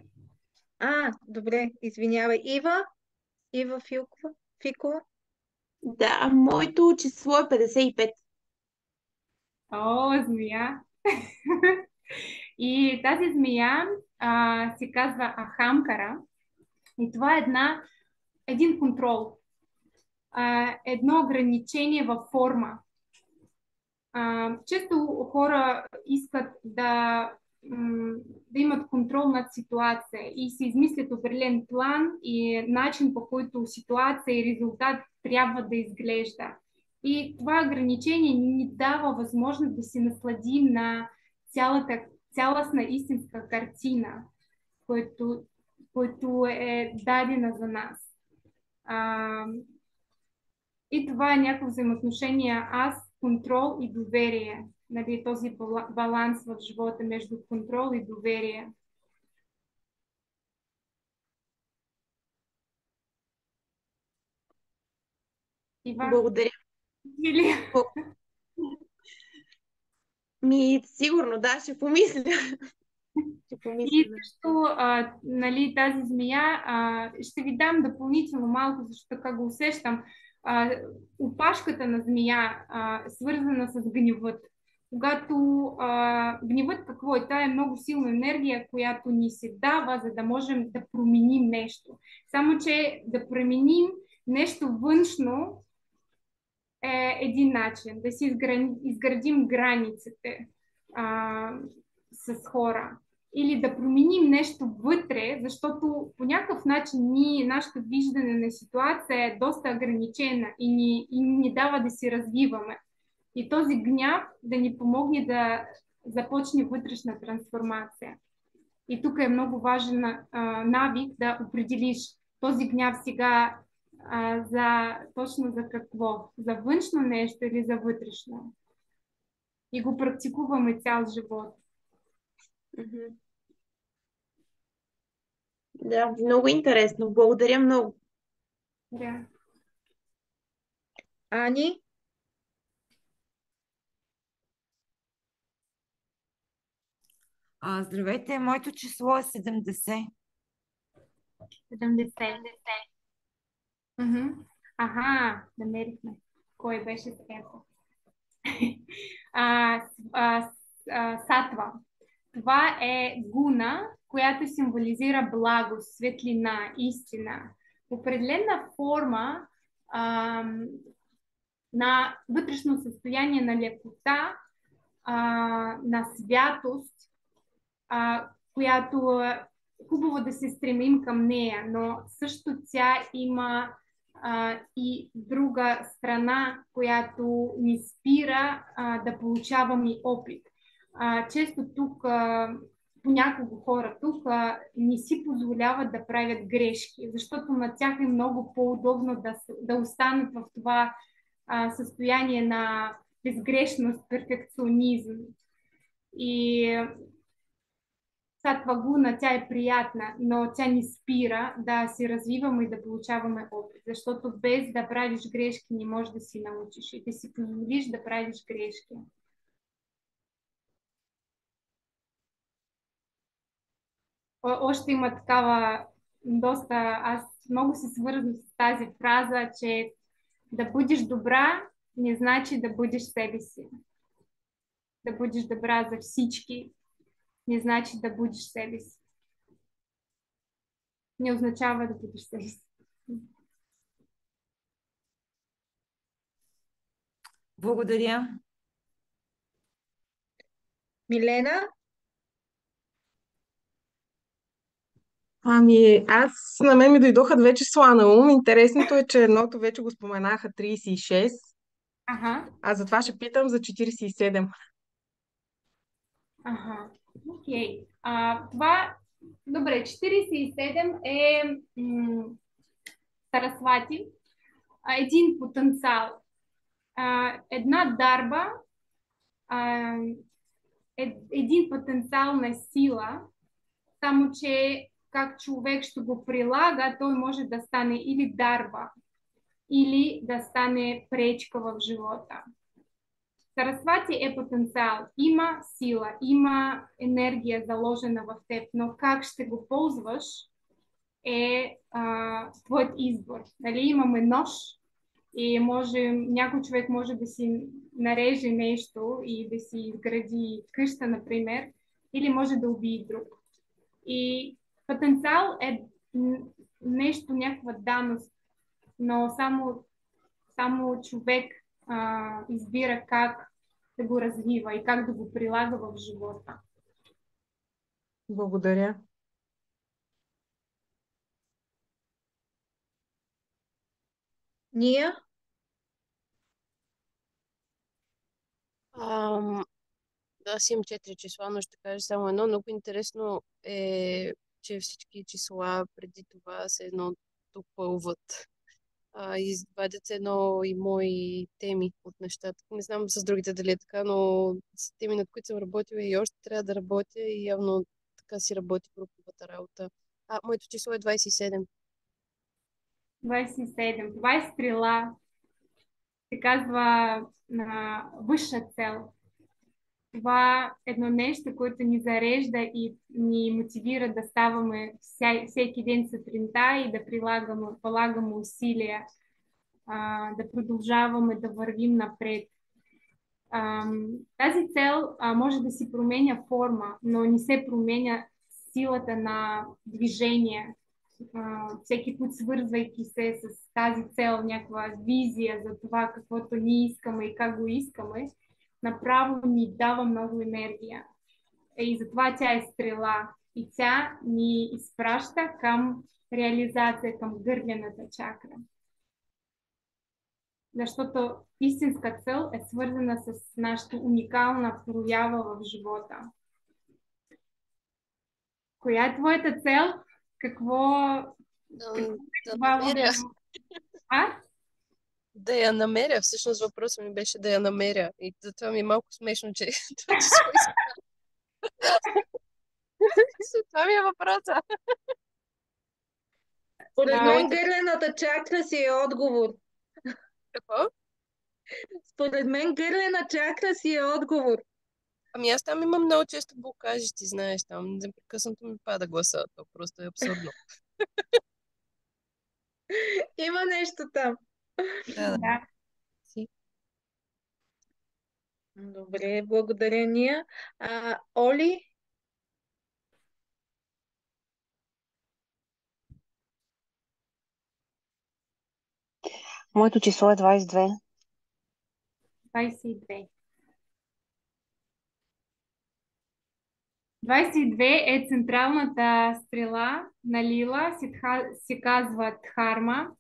Добре, извинявай. Ива Фикова? Да, моето число е 55. О, змия! И тази змия се казва Ахамкара. И това е един контрол. Едно ограничение във форма. Често хора искат да имат контрол над ситуация и се измислят определен план и начин, по който ситуация и резултат трябва да изглежда. И това ограничение ни дава възможност да се насладим на цялостна истинска картина, която е дадена за нас. И това е някакво взаимоотношение контрол и доверие. Нали, този баланс в живота между контрол и доверие. Иван? Благодаря. Сигурно, да, ще помисля. Ще помисля И нещо. също, нали, тази змия, ще ви дам допълнително малко, защото така го усещам. Опашката на змия, свързана с гневът. Когато гневът какво е? Тя е много силна енергия, която ни се дава, за да можем да променим нещо. Само, че да променим нещо външно е един начин, да си изградим границите с хора. Или да променим нещо вътре, защото по някакъв начин нашето виждане на ситуация е доста ограничена и ни дава да си развиваме. И този гняв да ни помогне да започне вътрешна трансформация. И тук е много важен навик да определиш този гняв сега точно за какво? За външно нещо или за вътрешно? И го практикуваме цял живот. Да, много интересно. Благодаря много. Да. Ани? Здравейте, моето число е 70. 70. Аха, намерихме. Кой беше това? Сатва. Това е гуна, която символизира благост, светлина, истина. Определена форма на вътрешно състояние на лекота, на святост, която е хубаво да се стремим към нея, но също тя има и друга страна, която ни спира да получаваме опит. Често тук понякога хора тук не си позволяват да правят грешки, защото на тях е много по-удобно да останат в това състояние на безгрешност, перфекционизъм. И сатва гуна, тя е приятна, но тя ни спира да се развиваме и да получаваме опит, защото без да правиш грешки не можеш да си научиш и да си позволиш да правиш грешки. Още има такава доста, аз много се свързвам с тази фраза, че да бъдеш добра не значи да бъдеш себе си. Да бъдеш добра за всички не значи да бъдеш себе си. Не означава да бъдеш себе си. Благодаря. Милена? На мен ми дойдоха две числа на ум. Интересното е, че едното вече го споменаха 36, а затова ще питам за 47. Окей. Това, добре, 47 е Сарасвати, един потенциал. Една дарба, един потенциал на сила, само че как човек ще го прилага, той може да стане или дарба, или да стане пречка в живота. Сарасвати е потенциал. Има сила, има енергия заложена в теб, но как ще го ползваш е твоят избор. Нали, имаме нож и някой човек може да си нареже нещо и да си изгради къща, например, или може да убие друг. И потенциал е нещо, някаква данност, но само човек избира как да го развива и как да го прилага в живота. Благодаря. Ния? Аз имам 4 числа, но ще кажа само едно. Много интересно е, че всички числа преди това се едно допълват. Извадят се едно и мои теми от нещата. Не знам с другите дали е така, но с теми, над които съм работила и още трябва да работя и явно така си работи груповата работа. Моето число е 27. 27. Това е стрела. Се казва висша цел. това едно нещо, което ни зарежда и ни мотивира да ставаме всеки ден сутринта и да полагаме усилия, да продължаваме да вървим напред. Тази цел може да си променя форма, но не се променя силата на движение. Всеки път, свързвайки се с тази цел, някаква визия за това, каквото ние искаме и как го искаме, направо ни дава много енергия. И затова тя е стрела. И тя ни изпраща към реализация, към гърлената чакра. Защото истинска цел е свързана с нашата уникална проява в живота. Коя е твоята цел? Какво да намеря. Да я намеря. Всъщност въпросът ми беше да я намеря. И това ми е малко смешно, че това число това ми е въпроса. Според мен гърлената чакра си е отговор. Какво? Според мен гърлена чакра си е отговор. Ами аз там имам много често блокажи, ти знаеш, там непрекъснато ми пада гласа. То просто е абсурдно. Има нещо там. Да. Добре, благодаря. Оли? Моето число е 22. 22. 22 е централната стрела на Лила, се казва Дхарма.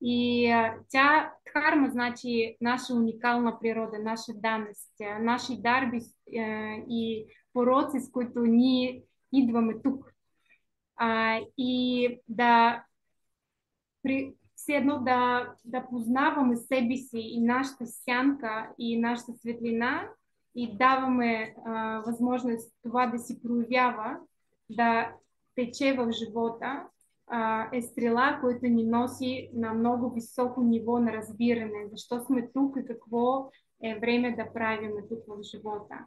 И Дхарма значи наша уникална природа, наша данност, наши дарби и пороци, с които ние идваме тук. И все едно да познаваме себе си и нашата сянка и нашата светлина и даваме възможност това да си проявява, да тече в живота, е стрела, която ни носи на много високо ниво на разбиране. Защо сме тук и какво е време да правим тук в живота.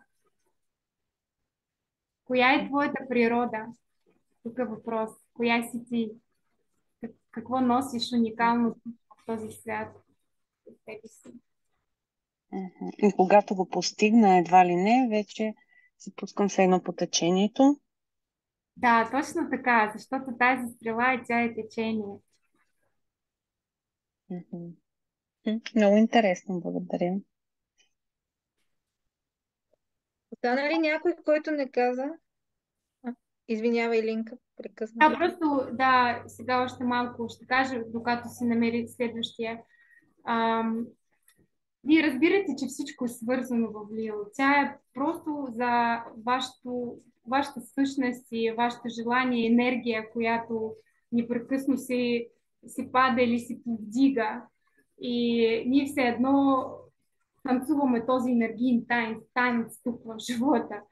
Коя е твоята природа? Тук е въпрос. Коя си ти? Какво носиш уникално в този свят от себе си? И когато го постигна, едва ли не, вече се пускам все едно по течението. Да, точно така, защото тази стрела и тя е течение. Много интересно, благодаря. Остана ли някой, който не каза? Извинявай, Линка, прекъсна. Просто сега още малко ще кажа, докато си намери следващия. Вие разбирате, че всичко е свързано в Лила. Тя е просто за вашата същност и вашето желание, енергия, която непрекъсно се пада или се повдига. И ние все едно танцуваме този енергиен танец тук в живота.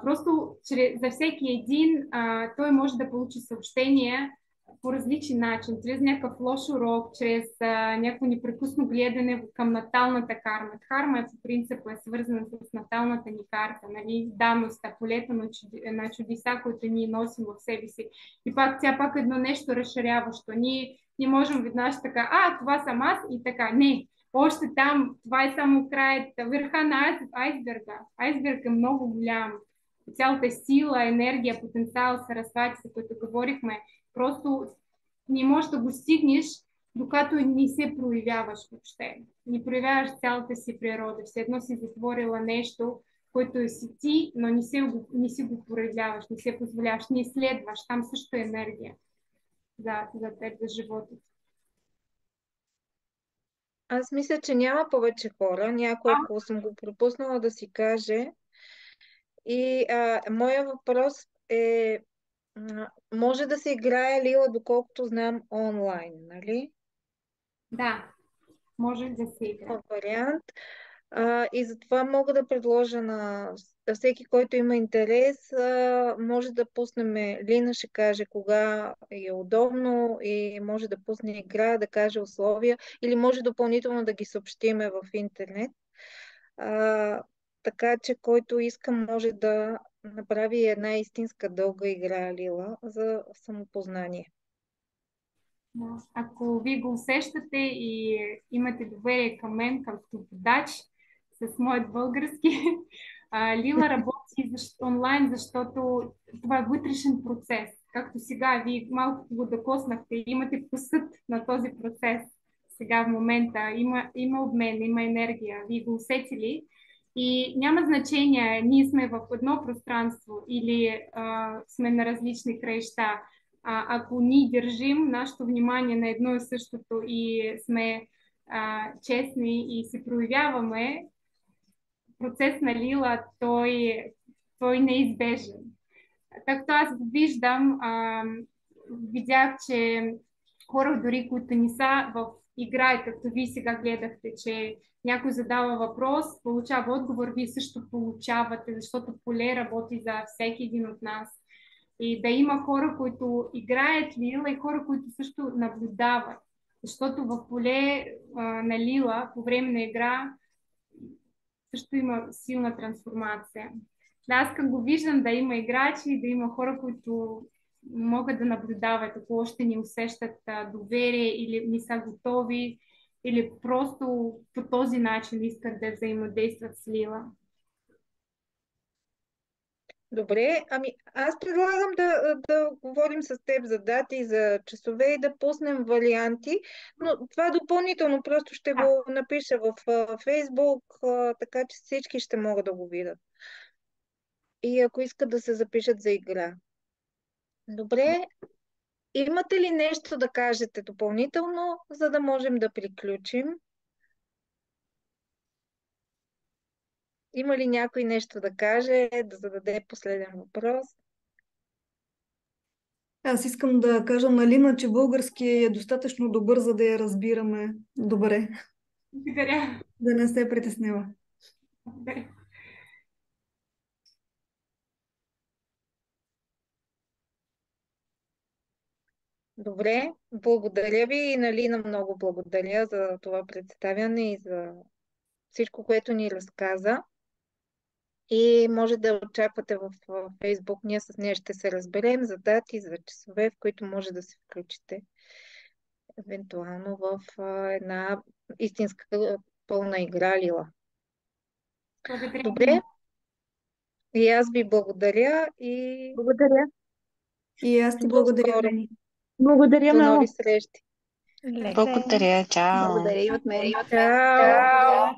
Просто за всеки един той може да получи съобщение по различен начин, чрез някакъв лош урок, чрез някакво непрекъсно гледане към наталната карма. Карма по принцип е свързана с наталната ни карта, нали? Данността, полето на чудеса, които ние носим в себе си. И тя пак едно нещо разширяващо. Ние не можем веднъж така, това съм аз и така. Не, още там, това е само върха на айсберга. Айсберг е много голям. Цялата сила, енергия, потенциал са разхвати, за които говорихме. Просто не можеш да го стигнеш, докато не се проявяваш въобще. Не проявяваш цялата си природа. Все едно си затворила нещо, което си ти, но не си го проявяваш, не се позволяваш, не следваш. Там също е енергия за теб, за живота. Аз мисля, че няма повече хора. Някой, ако съм го пропуснала да си каже. И моя въпрос е, може да се играе Лила, доколкото знам, онлайн, нали? Да, може да се играе. Вариант. И затова мога да предложа на всеки, който има интерес, може да пуснем, Лина ще каже кога е удобно и може да пусне игра, да каже условия или може допълнително да ги съобщиме в интернет. така че който иска може да направи една истинска дълга игра Лила за самопознание. Ако вие го усещате и имате доверие към мен, към водач, с моят български, Лила работи онлайн, защото това е вътрешен процес. Както сега, вие малко го докоснахте, имате вкусът на този процес. Сега в момента има обмен, има енергия, вие го усетили. И няма значение, ние сме в едно пространство или сме на различни краища. Ако ние държим нашето внимание на едно и същото и сме честни и се проявяваме, процес на Лила, той не е неизбежен. Както аз виждам, видях, че хора дори, които не са в игра, и както вие сега гледахте, че някой задава въпрос, получава отговор, вие също получавате, защото поле работи за всеки един от нас. И да има хора, които играят Лила и хора, които също наблюдават. Защото в поле на Лила, по време на игра, също има силна трансформация. Да, аз като го виждам да има играчи, да има хора, които могат да наблюдават, ако още не усещат доверие или не са готови, или просто по този начин искат да взаимодействат с Лила. Добре, ами аз предлагам да говорим с теб за дати, за часове и да пуснем варианти, но това допълнително просто ще го напиша в Фейсбук, така че всички ще могат да го видят. И ако искат да се запишат за игра. Добре, имате ли нещо да кажете допълнително, за да можем да приключим? Има ли някой нещо да каже, да зададе последен въпрос? Аз искам да кажа на Лина, че български е достатъчно добър, за да я разбираме добре. Благодаря. Да не се притеснява. Благодаря. Добре, благодаря ви и на Лина много благодаря за това представяне и за всичко, което ни разказа. И може да очаквате в Фейсбук. Ние с нея ще се разберем за дати, за часове, в които може да се включите евентуално в една истинска пълна игра Лила. Благодаря. Добре. И аз ви благодаря и Благодаря. И аз ти благодаря, Лени. Благодаря до много. нови срещи. Благодаря, чао. Благодаря и от мен. Чао. Чао.